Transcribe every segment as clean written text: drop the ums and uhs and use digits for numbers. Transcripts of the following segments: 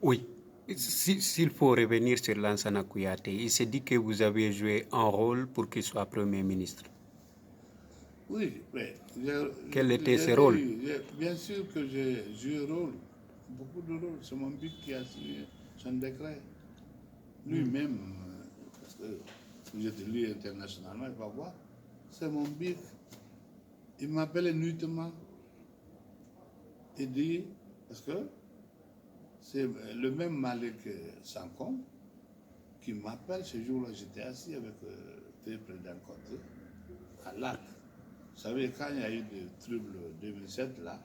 Oui. S'il faut revenir sur Lansana Kouyaté, il s'est dit que vous avez joué un rôle pour qu'il soit Premier ministre. Oui, mais quel était ce rôle? Bien sûr que j'ai joué un rôle, beaucoup de rôles. C'est mon but qui a signé son décret. Lui-même, parce que vous êtes lu internationalement, il va voir, c'est mon but. Il m'appelle nuitement. Il dit, parce que c'est le même Malik Sankom qui m'appelle ce jour-là. J'étais assis avec le président Côté à Lac. Vous savez, quand il y a eu des troubles 2007 là,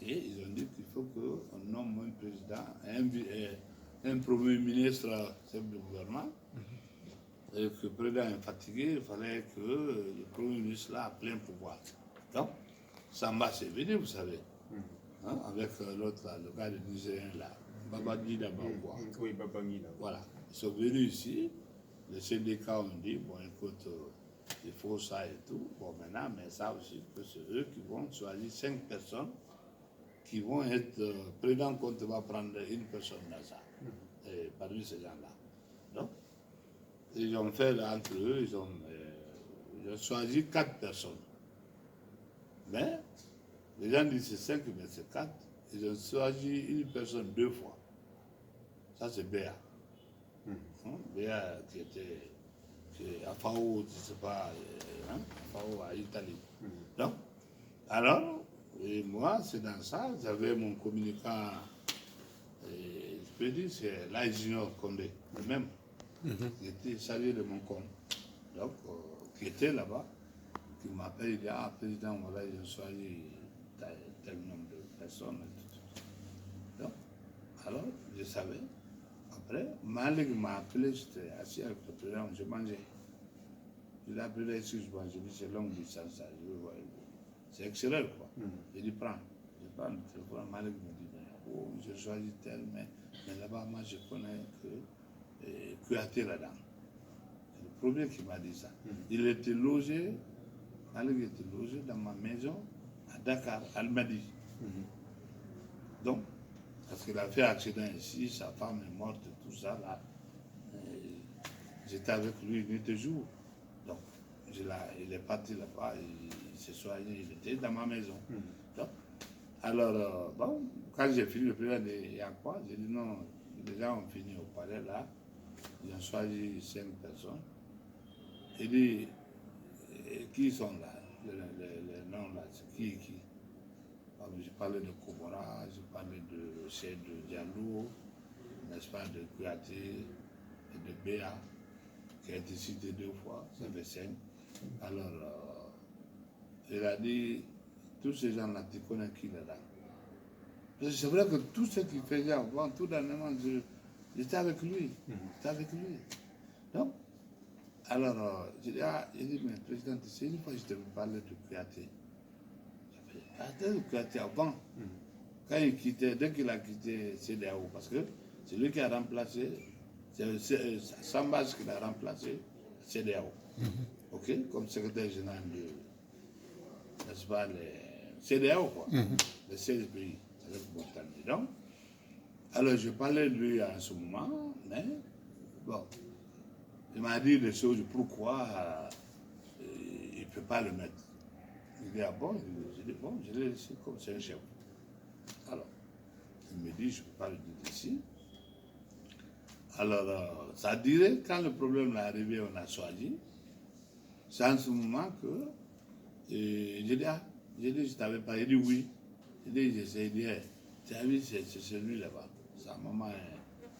et ils ont dit qu'il faut qu'on nomme un président, un premier ministre, chef de gouvernement, et que le président est fatigué, il fallait que le premier ministre là a plein pouvoir. Donc, Samba c'est venu, vous savez, hein, avec l'autre là, le gars de Nigérien là, Babangida Bangwa. Oui, Babangida. Voilà, ils sont venus ici, les syndicats ont dit, bon écoute, il faut ça et tout. Bon, maintenant, mais ça aussi, que c'est eux qui vont choisir 5 personnes qui vont être président compte va prendre une personne dans ça, parmi ces gens-là. Donc, ils ont fait entre eux, ils ont choisi 4 personnes. Mais, les gens disent c'est 5, mais c'est 4. Ils ont choisi une personne 2 fois. Ça, c'est Béa. Béa qui était à FAO, je ne sais pas, FAO à Italie. Donc, alors, et moi, c'est dans ça, j'avais mon communicant, je peux dire, c'est Lai Junior Condé, le même, qui était chargé de mon compte, donc, qui était là-bas, qui m'appelle, il dit, ah, président, voilà, je suis allé tel nombre de personnes, et tout. Donc, alors, je savais. Après, Malik m'a appelé, j'étais assis avec le président, je mangeais. Je l'ai appelé, excuse-moi, je dis, c'est longue distance, ça, je veux voir. C'est excellent, quoi. Je dis, prends. Je prends le téléphone, Malik me dit, oh, je choisis tel, mais là-bas, moi, je connais que Kouyaté là-dedans. C'est le premier qui m'a dit ça. Il était logé, Malik était logé dans ma maison à Dakar, Almadi. Donc, parce qu'il a fait accident ici, sa femme est morte, tout ça, là. J'étais avec lui nuit et jour. Donc, il est parti là-bas, il s'est soigné, il était dans ma maison. Donc, alors, bon, quand j'ai fini, le président dit, il y a quoi? J'ai dit non, les gens ont fini au palais là, ils ont choisi 5 personnes. Il dit, qui sont là? Les noms là, c'est qui? J'ai parlé de Kobora, j'ai parlé de Cheikh Diallo, n'est-ce pas, de Kouyaté et de Béa, qui a été cité 2 fois, ça fait 5. Alors, il a dit, tous ces gens-là, tu connais qui là-dedans? C'est vrai que tout ce qu'il faisait avant, tout dernièrement, j'étais avec lui. J'étais avec lui. Donc, alors, j'ai dit, mais président, tu sais, une fois, je t'avais parlé de Kouyaté. J'ai Kouyaté avant. Quand il quittait, dès qu'il a quitté CDAO, parce que c'est lui qui a remplacé, c'est Sambas qui l'a remplacé, CDAO. OK? Comme secrétaire général de, n'est-ce pas, les CDAO, quoi. Les 16 pays, avec Montagny. Donc, alors je parlais de lui en ce moment, mais bon, il m'a dit des choses, pourquoi il ne peut pas le mettre. Il dit, ah bon? J'ai dit, bon, je l'ai laissé comme c'est un chef. Alors, il me dit, je ne peux pas le dire ici. Alors, ça dirait, quand le problème est arrivé, on a choisi. C'est en ce moment que j'ai dit, je t'avais pas. Il dit oui. J'ai dit, j'essaie de dire, tu as vu, c'est celui là-bas. Sa maman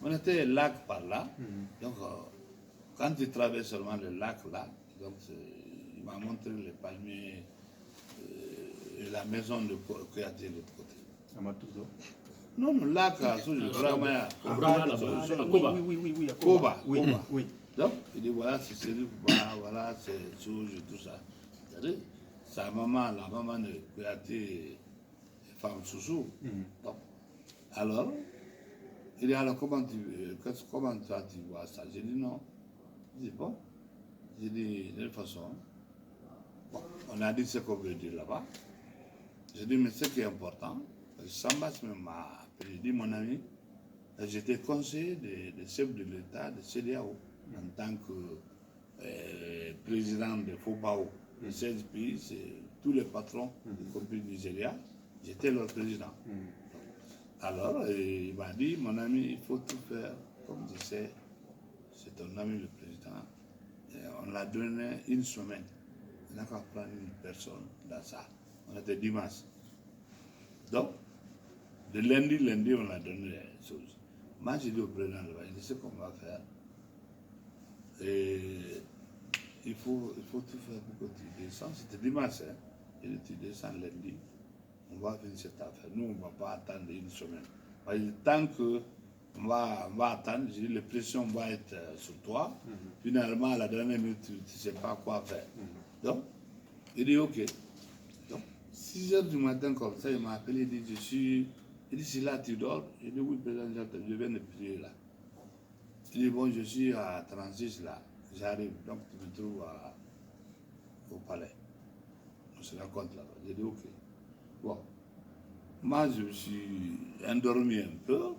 On était lac par là. Donc, quand tu traverses seulement le lac là, donc il m'a montré les palmiers et la maison de Kouyaté de l'autre côté. Amatouzo. Non, le lac, vraiment. Koba. Oui, Koba. Oui. Donc, il dit voilà, c'est celui, voilà, c'est Souge, tout ça. C'est-à-dire, sa maman, la maman de Kouyaté, femme Soussou. Donc, alors, il dit alors comment toi tu vois ça? J'ai dit non. Il dit bon. J'ai dit de toute façon, bon, on a dit ce qu'on veut dire là-bas. J'ai dit mais ce qui est important, Sambas m'a appelé, il dit mon ami, J'étais conseiller des chefs de l'État de CEDEAO en tant que président de FOBAO. Les 16 pays, c'est tous les patrons, y compris le Nigeria, j'étais leur président. Alors, il m'a dit, mon ami, il faut tout faire. Comme je sais, c'est ton ami le président. Et on l'a donné une semaine. On n'a qu'à prendre une personne dans ça. On était dimanche. Donc, de lundi, on a donné les choses. Moi, j'ai dit au président, je sais qu'on va faire. Et il faut tout faire pour que tu descends. C'était dimanche, hein. Et tu descends lundi. On va finir cette affaire. Nous, on ne va pas attendre une semaine. Tant que on va attendre, j'ai dit, les pressions vont être sur toi. Finalement, à la dernière minute, tu ne sais pas quoi faire. Donc, il dit, OK. Donc, 6 heures du matin, comme ça, il m'a appelé, il dit, il dit, c'est là, tu dors? Il dit, oui, président, je viens de prier là. Il dit, bon, je suis à 36 là, j'arrive, donc tu me trouves au palais. On se rencontre là-bas. J'ai dit, OK. Bon, moi, je me suis endormi un peu.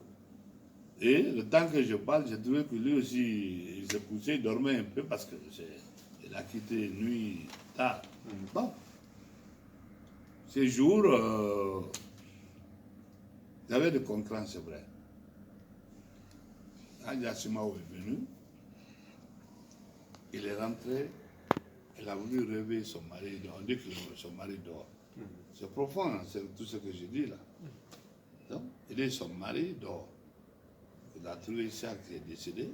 Et le temps que je parle, j'ai trouvé que lui aussi, il s'est couché, il dormait un peu parce qu'il a quitté nuit tard. Bon, ces jours, j'avais des concurrents, c'est vrai. Quand Yassimao est venu, il est rentré, il a voulu réveiller son mari. On dit que son mari dort. C'est profond, hein, c'est tout ce que j'ai dit là. Donc, il dit son mari dort. Il a trouvé Isaac qui est décédé,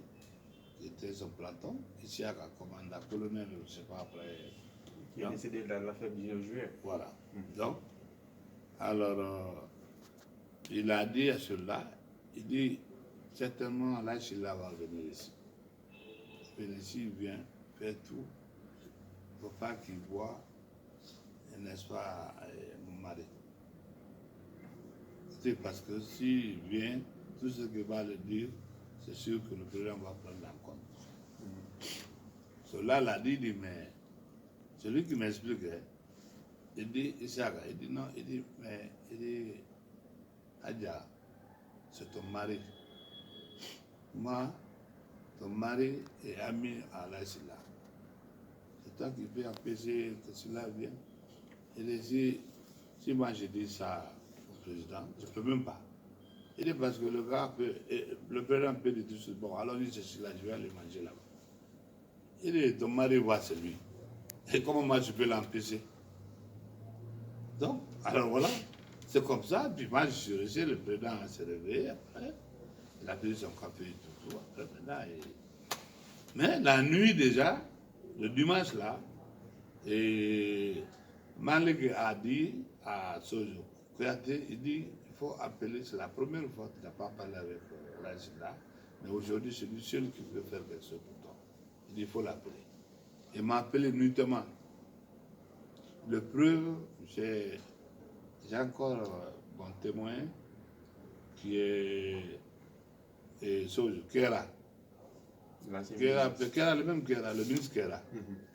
qui était son planton. Isaac a commandé un colonel, je ne sais pas après. Qui est décédé dans l'affaire du 19 juillet. Voilà. Donc, alors, il a dit à cela, il dit, certainement, là, Sheila va venir ici. Il vient faire tout. Il ne faut pas qu'il voit, n'est-ce pas, mon mari. C'est parce que s'il vient, tout ce qu'il va le dire, c'est sûr que le président va prendre en compte. Cela l'a dit, mais celui qui m'expliquait, il dit, il dit non, il dit, mais, il dit, Adja, c'est ton mari. Moi, ton mari est ami à Laïsila. C'est toi qui peux apaiser que cela vienne. Il dit, si moi je dis ça au président, je ne peux même pas. Il dit parce que le gars peut, le président peut dire tout ça. Bon, alors il dit, c'est là, je vais aller manger là-bas. Il dit, ton mari voit c'est lui. Et comment moi je peux l'empêcher? Donc, alors voilà, c'est comme ça. Puis moi je suis resté, le président s'est réveillé après. Il a pris son café et tout. Après, maintenant, mais la nuit déjà, le dimanche là, et Malik a dit à Sojo, il dit, il faut appeler, c'est la première fois qu'il n'a pas parlé avec l'Agila, mais aujourd'hui c'est lui seul qui peut faire quelque chose pour toi. Il dit, il faut l'appeler. Il m'a appelé nuitamment. Le preuve, j'ai encore mon témoin qui est Sojo, Kera. Kera, le même Kera, le ministre Kera,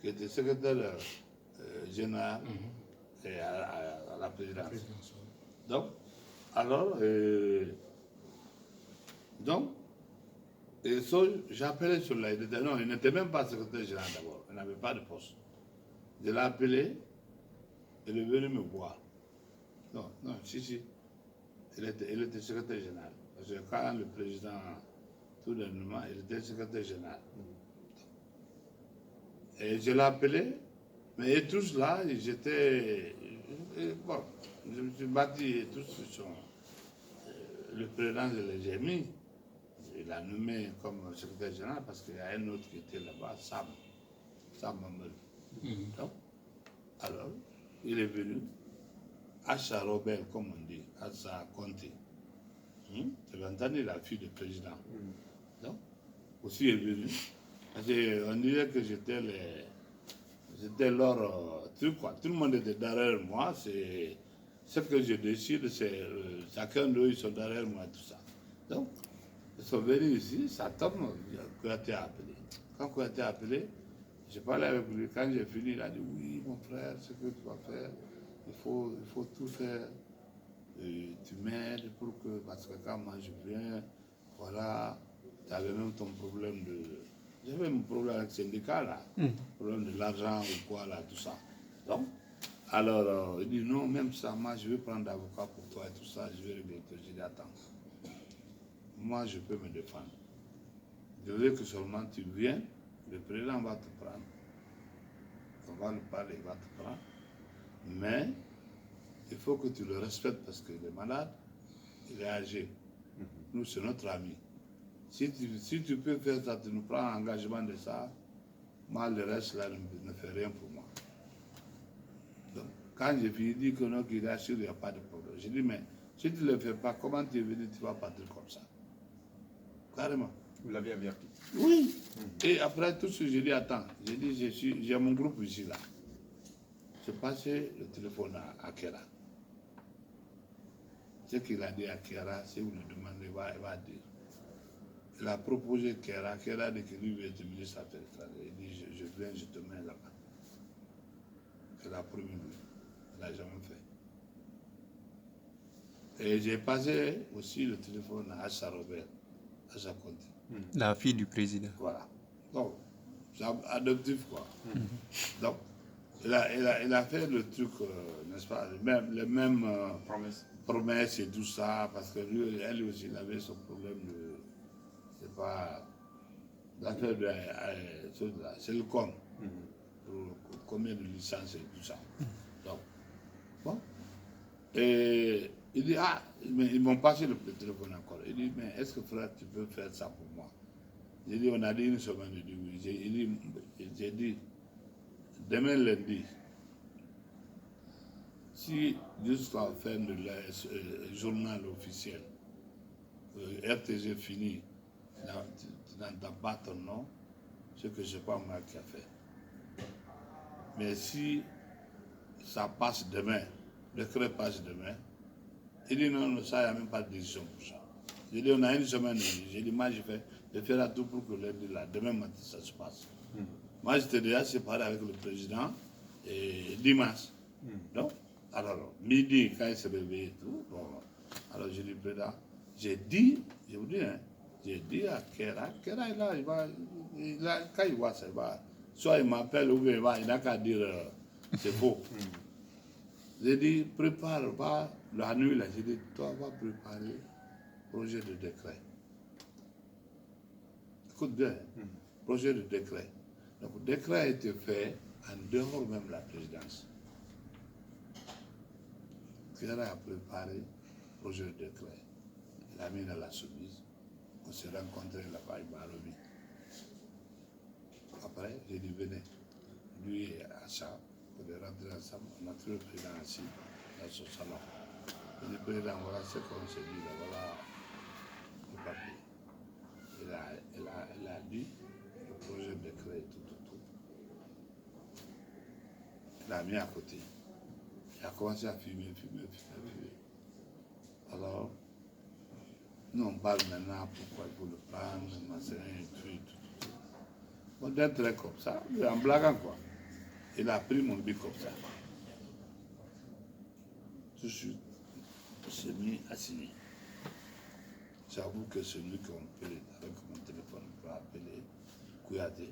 qui était secrétaire général à la présidence. Donc, alors, j'ai appelé sur la. Non, il n'était même pas secrétaire général d'abord, il n'avait pas de poste. Je l'ai appelé, il est venu me voir. Non, si. Il était secrétaire général. Parce que quand le président, tout dernièrement, il était secrétaire général. Et je l'ai appelé, mais tous là, j'étais. Bon, je me suis battu et tous sont. Le président, je l'ai mis. Il a nommé comme secrétaire général parce qu'il y a un autre qui était là-bas, Sam Mamel. Donc, alors, il est venu. Acha Robert, comme on dit, Acha Conti. Tu as entendu la fille du président. Donc, aussi est venu. Parce qu'on disait que j'étais leur truc, quoi. Tout le monde était derrière moi. C'est ce que je décide, c'est chacun d'eux, ils sont derrière moi, tout ça. Donc, ils sont venus ici, ça tombe, Kouyaté a appelé. Quand Kouyaté a appelé, j'ai parlé avec lui. Quand j'ai fini, il a dit, oui, mon frère, ce que tu vas faire, il faut tout faire. Tu m'aides pour que, parce que quand moi je viens, il faut etc. Tu avais même ton problème de... J'avais mon problème avec le syndicat, là. Problème de l'argent ou quoi, là, tout ça. Donc, alors, il dit non, même ça, moi, je vais prendre d'avocat pour toi et tout ça, je vais régler. Je dis, attends, moi, je peux me défendre. Je veux que seulement tu viennes, le président va te prendre. On va lui parler, il va te prendre. Mais, il faut que tu le respectes parce qu'il est malade, il est âgé. Nous, c'est notre ami. Si tu peux faire ça, tu nous prends un engagement de ça, moi, le reste, là, ne fait rien pour moi. Donc, quand j'ai fini, il dit que non, qu'il est assuré, il n'y a pas de problème. J'ai dit, mais si tu ne le fais pas, comment tu es venu, tu vas partir comme ça? Carrément. Vous l'avez averti. Oui. Et après tout ce que j'ai dit, attends, j'ai dit, j'ai mon groupe ici, là. J'ai passé le téléphone à Kera. Ce qu'il a dit à Kera, si vous le demandez, il va dire. Il a proposé Kera a dit que lui veut être ministre des Affaires étrangères. Il dit, je viens, je te mets là-bas. Il a promis lui. Il n'a jamais fait. Et j'ai passé aussi le téléphone à Assa Robert, Assa Conti. La fille du président. Voilà. Donc, c'est adoptif, quoi. Donc, il a fait le truc, n'est-ce pas, les mêmes promesses et tout ça, parce que lui, elle aussi, il avait son problème de, c'est pas, l'affaire de, c'est le com, pour combien de licences et tout ça. Donc, bon. Et il dit, ah, mais ils m'ont passé le téléphone encore. Il dit, mais est-ce que frère, tu peux faire ça pour moi? J'ai dit, on a dit une semaine, il dit oui. J'ai dit, demain lundi, si jusqu'à la fin de la journal officiel, RTG fini, tu n'entends pas ton nom, c'est que je sais pas moi qui a fait. Mais si ça passe demain, le décret passe demain, il dit non, ça, il n'y a même pas de décision pour ça. J'ai dit, on a une semaine, j'ai dit, moi, je ferai tout pour que lundi, là, demain matin, ça se passe. Moi, j'étais déjà séparé avec le président et dimanche. Donc, alors, midi, quand il s'est réveillé et tout, bon, alors j'ai dit, président, j'ai dit, je vous dis, hein, j'ai dit à Kera, quand il voit ça, soit il m'appelle ou bien il n'a qu'à dire, c'est faux. J'ai dit, prépare, la nuit, là, j'ai dit, toi, va préparer projet de décret. Écoute bien, projet de décret. Donc, le décret a été fait en dehors même de la présidence. Kera a préparé le projet de décret. Il a mis dans la soumise. On s'est rencontrés là-bas, il m'a remis. Après, j'ai dit, venez. Lui et Assa, on est rentrés ensemble. On a trouvé le président assis dans son salon. Il dit, président, voilà ce qu'on s'est dit, là, voilà le papier. Il a dit le projet de décret, tout. Il l'a mis à côté. Il a commencé à fumer. Alors, nous on parle maintenant pourquoi il faut le prendre, tout. Bon, d'un trait comme ça, en blaguant quoi. Il a pris mon bic comme ça. Tout de suite, il s'est mis à signer. J'avoue que c'est lui qu'on peut, avec mon téléphone, pour appeler Kouyaté.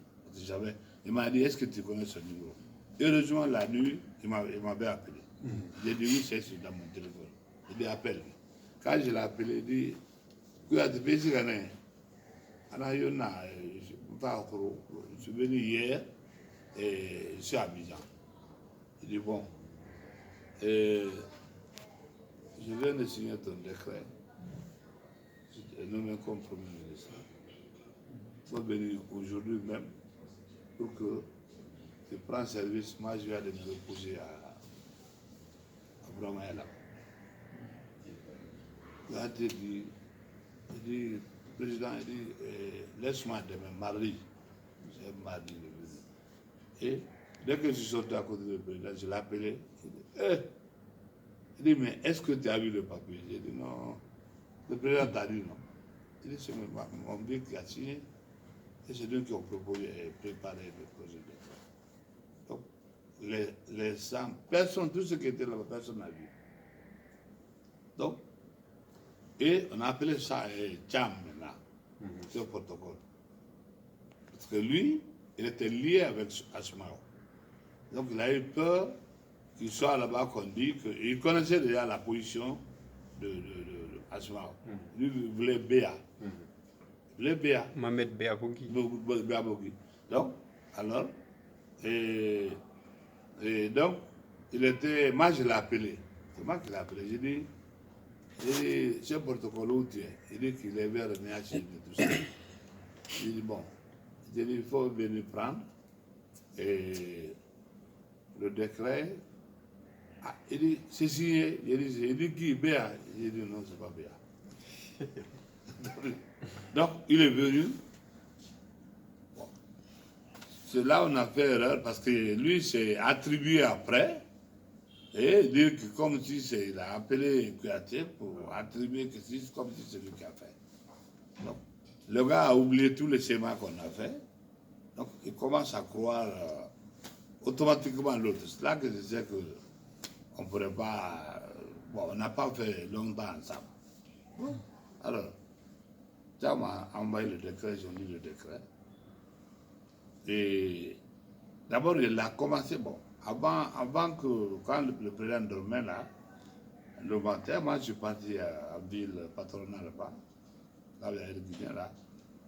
Il m'a dit, est-ce que tu connais ce numéro? Heureusement, la nuit, il m'avait appelé. J'ai dit, oui, c'est dans mon téléphone. Il dit, appelle. Quand je l'ai appelé, il dit, Kouyaté, je suis venu hier et je suis à Abidjan. Il dit, bon, je viens de signer ton décret. Nommé comme Premier ministre. Il faut venir aujourd'hui même pour que tu prends service. Moi, je viens de me reposer à Bramaïla. Il a dit, le président, il dit, laisse-moi demain, mardi. C'est mardi le président. Et dès que je suis sorti à côté du président, je l'ai appelé. Il dit, mais est-ce que tu as vu le papier? J'ai dit, non. Le président t'a dit non. Il dit, c'est mon bic qui a signé. Et c'est eux qui ont proposé et préparé le projet de décret. Donc, les 100 personnes, tout ce qui était là-bas, personne n'a vu. Donc, et on a appelé ça Tcham maintenant. ce protocole. Parce que lui, il était lié avec Asmao. Donc il a eu peur qu'il soit là-bas qu'on dit qu'il connaissait déjà la position de Asmao. Lui, il voulait Béa. Il voulait Béa. Mohamed Béabogui. Béabogui. Donc, alors, et donc, moi je l'ai appelé. C'est moi qui l'ai appelé. J'ai dit, ce protocole où tu es, il dit qu'il est vers NHI et tout ça. J'ai dit, bon, j'ai dit, il faut venir prendre. Et le décret, il dit, c'est signé. Il dit qui, Béa? J'ai dit, non, c'est pas Béa. Donc, il est venu. Bon. C'est là où on a fait erreur parce que lui s'est attribué après. Et dire que comme si il a appelé Kouyaté pour attribuer que c'est comme si c'est lui qui a fait. Donc, le gars a oublié tous les schémas qu'on a fait. Donc, il commence à croire automatiquement l'autre. C'est là que je sais qu'on ne pourrait pas. Bon, on n'a pas fait longtemps ensemble. Bon. Alors, ça m'a envoyé le décret, j'ai lu le décret. Et d'abord, il a commencé, bon, avant que, quand le président dormait là, le matin, moi je suis parti à ville patronale là-bas, là où il y a le Guinéen là,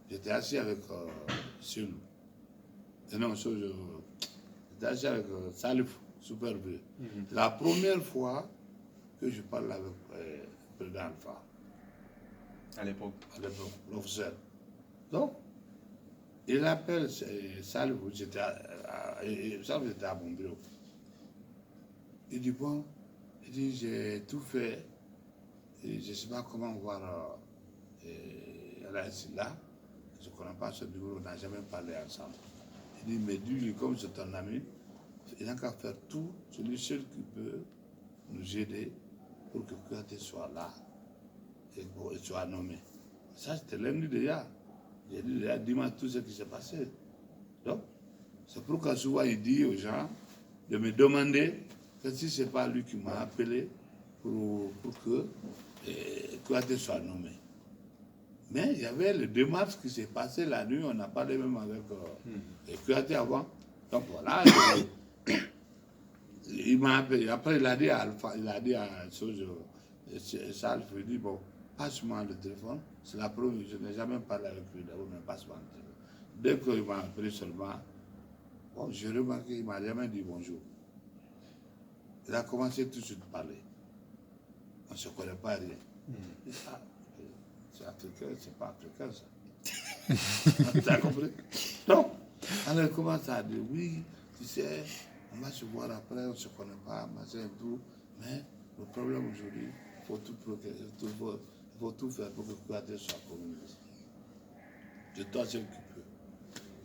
j'étais assis avec Sun. Non, j'étais assis avec Salif, super vieux. C'est la première fois que je parle avec le président Alpha. À l'époque, l'officier. Donc, il appelle Salif, j'étais à mon bureau. Il dit, bon, il dit, j'ai tout fait, et je ne sais pas comment voir là, je ne connais pas ce bureau, on n'a jamais parlé ensemble. Il dit, mais lui, comme c'est ton ami, il n'a qu'à faire tout, c'est lui seul qui peut nous aider pour que Kouyaté soit là et soit nommé. Ça, c'était lundi déjà. J'ai dit déjà dimanche tout ce qui s'est passé. Donc, c'est pourquoi souvent il dit aux gens de me demander que si ce n'est pas lui qui m'a appelé pour que Kouyaté soit nommé. Mais il y avait le démarche qui s'est passé la nuit, on a parlé même avec Kouyaté avant. Donc voilà, il m'a appelé. Après, il a dit à Alpha, il a dit à Salf, il dit, bon, passe-moi le téléphone. C'est la première, je n'ai jamais parlé avec lui d'abord, mais passe-moi le téléphone. Dès qu'il m'a appelé seulement, bon, j'ai remarqué qu'il ne m'a jamais dit bonjour. Il a commencé tout de suite à parler. On ne se connaît pas rien. Et ça, c'est africain, c'est pas africain ça. Tu as compris? Donc, alors il commence à dire, oui, tu sais, on va se voir après, on ne se connaît pas, machin et tout, mais le problème aujourd'hui, il faut tout faire pour que Kouyaté soit communiste. C'est toi seul qui peux.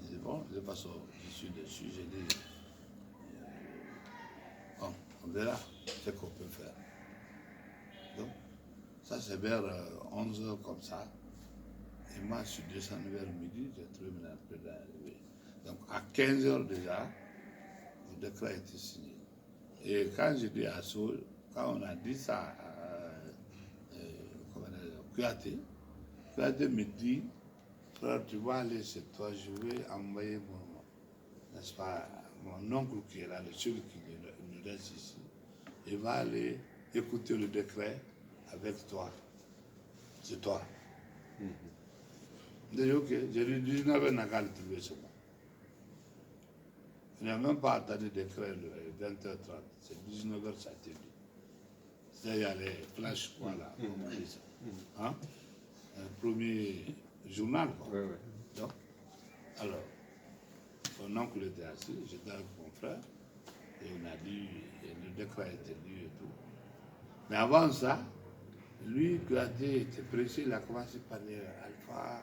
Je dis, bon, de toute façon, je suis dessus, j'ai dit, bon, on verra ce qu'on peut faire. Donc, ça c'est vers 11h comme ça. Et moi, je suis descendu vers midi, j'ai trouvé mon président arrivé. Donc, à 15h déjà, le décret a été signé. Et quand j'ai dit à Soul, quand on a dit ça à Kouyaté, Kouyaté me dit, frère, tu vas aller chez toi, je vais envoyer n'est-ce pas, mon oncle qui est là, le seul qui nous reste ici. Il va aller écouter le décret avec toi. C'est toi. J'ai dit, ok, j'ai dit 19h, n'a qu'à le trouver, c'est bon. Il n'a même pas attendu le décret le 20h30, c'est 19h, ça a été dit. C'est-à-dire, il y a les flashs, voilà, on dit ça. Hein? Un premier journal, quoi. oui, oui. Donc, alors, son oncle était assis, j'étais avec mon frère, et on a dit, et le décret a été lu et tout. Mais avant ça, lui, Kouyaté était pressé, il a commencé par parler Alpha,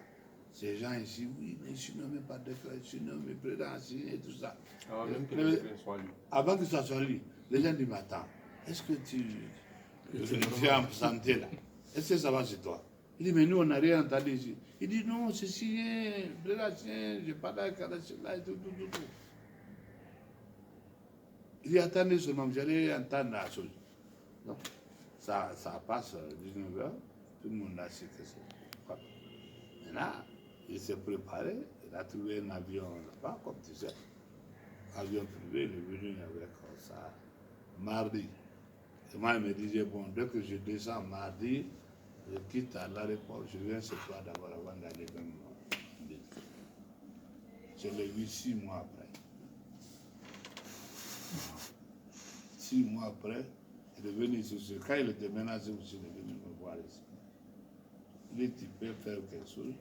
ces gens ici, oui, mais je suis nommé par décret, je suis nommé président signé et tout ça. Avant que ça soit lui, les gens disent, mais attends, est-ce que tu es en santé là? Est-ce que ça va chez toi? Il dit, mais nous, on n'a rien entendu ici. Il dit, non, c'est signé, président signé, je parle avec là et tout. Il dit, attendez seulement, vous allez entendre la chose. Donc, ça passe 19h, tout le monde a su que c'est. Maintenant, il s'est préparé, il a trouvé un avion là-bas, comme tu sais. Avion privé, il est venu avec ça mardi. Et moi, il me disait, bon, dès que je descends mardi, je quitte à l'aéroport, je viens chez toi d'abord avant d'aller même. Je l'ai vu 6 mois après. 6 mois après, il est venu ici. Quand il était menacé aussi, il est venu me voir ici. Il dit, tu peux faire quelque chose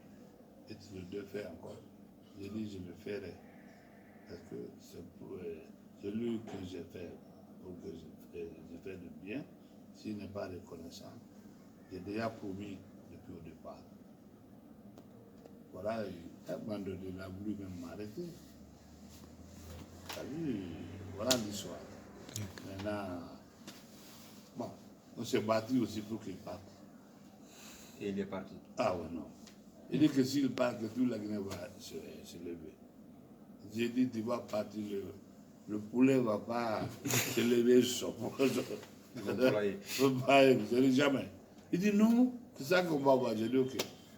et tu le dois faire encore. J'ai dit, je le ferai. Parce que c'est lui que j'ai fait pour que je fais du bien. S'il n'est pas reconnaissant, j'ai déjà promis depuis au départ. Voilà, à un moment donné, il a voulu même m'arrêter. Voilà l'histoire. Maintenant, bon, on s'est battu aussi pour qu'il parte. Et il est parti. Ah ouais, non. Il dit que s'il part, que toute la Guinée va se lever. J'ai dit, tu vas partir, le poulet ne va pas se lever sur poulailler. Je ne jamais. Il dit non, c'est ça qu'on va voir. J'ai dit ok.